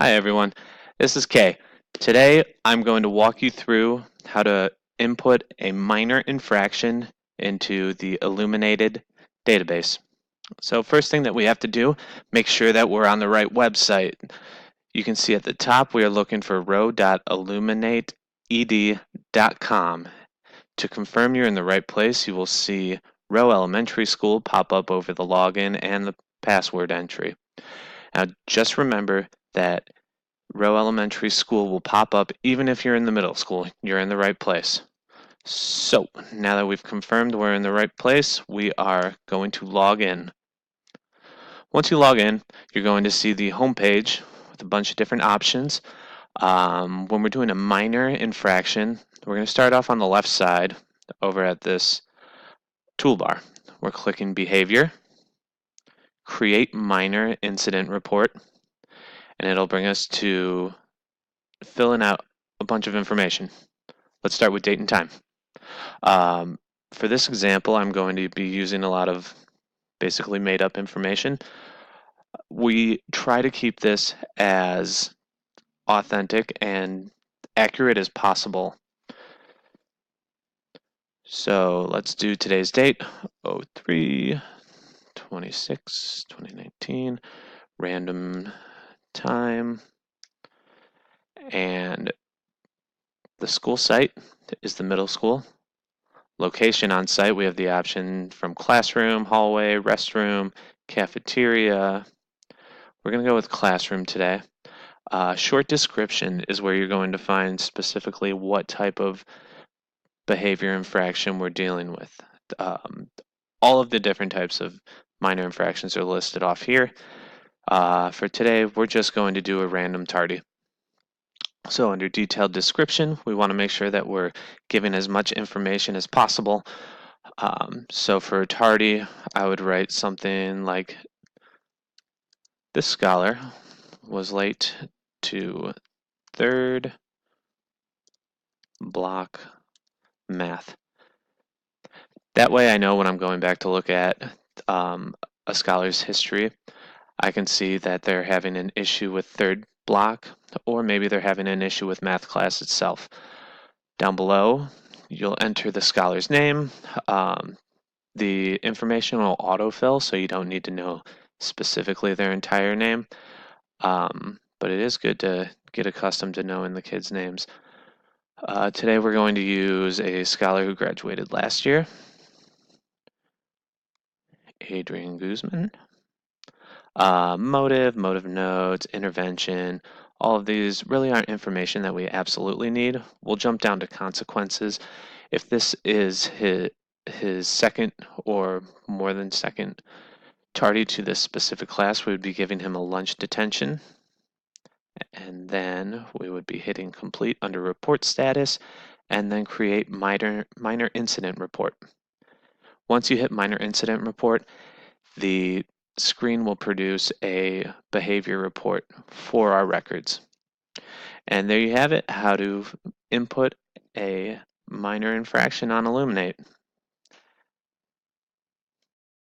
Hi everyone, this is Kay. Today I'm going to walk you through how to input a minor infraction into the Illuminated database. So first thing that we have to do, make sure that we're on the right website. You can see at the top we are looking for row.illuminateed.com. To confirm you're in the right place, you will see Row Elementary School pop up over the login and the password entry. Now just remember that Row Elementary School will pop up even if you're in the middle school. You're in the right place. So now that we've confirmed we're in the right place, we are going to log in. Once you log in, you're going to see the home page with a bunch of different options. When we're doing a minor infraction, we're going to start off on the left side over at this toolbar. We're clicking Behavior, Create Minor Incident Report, and it'll bring us to filling out a bunch of information. Let's start with date and time. For this example, I'm going to be using a lot of basically made up information. We try to keep this as authentic and accurate as possible. So let's do today's date, 03/26/2019, random time, and the school site is the middle school. Location on site, we have the option from classroom, hallway, restroom, cafeteria. We're going to go with classroom today. Short description is where you're going to find specifically what type of behavior infraction we're dealing with. All of the different types of minor infractions are listed off here. For today, we're just going to do a random tardy. So under detailed description, we want to make sure that we're giving as much information as possible. So for tardy, I would write something like, this scholar was late to third block math. That way I know when I'm going back to look at a scholar's history, I can see that they're having an issue with third block, or maybe they're having an issue with math class itself. Down below, you'll enter the scholar's name. The information will autofill, so you don't need to know specifically their entire name. But it is good to get accustomed to knowing the kids' names. Today we're going to use a scholar who graduated last year, Adrian Guzman. Motive notes, intervention, all of these really aren't information that we absolutely need. We'll jump down to consequences. If this is his second or more than second tardy to this specific class, we would be giving him a lunch detention. And then we would be hitting complete under report status and then create minor incident report. Once you hit minor incident report, the screen will produce a behavior report for our records. And there you have it, how to input a minor infraction on Illuminate.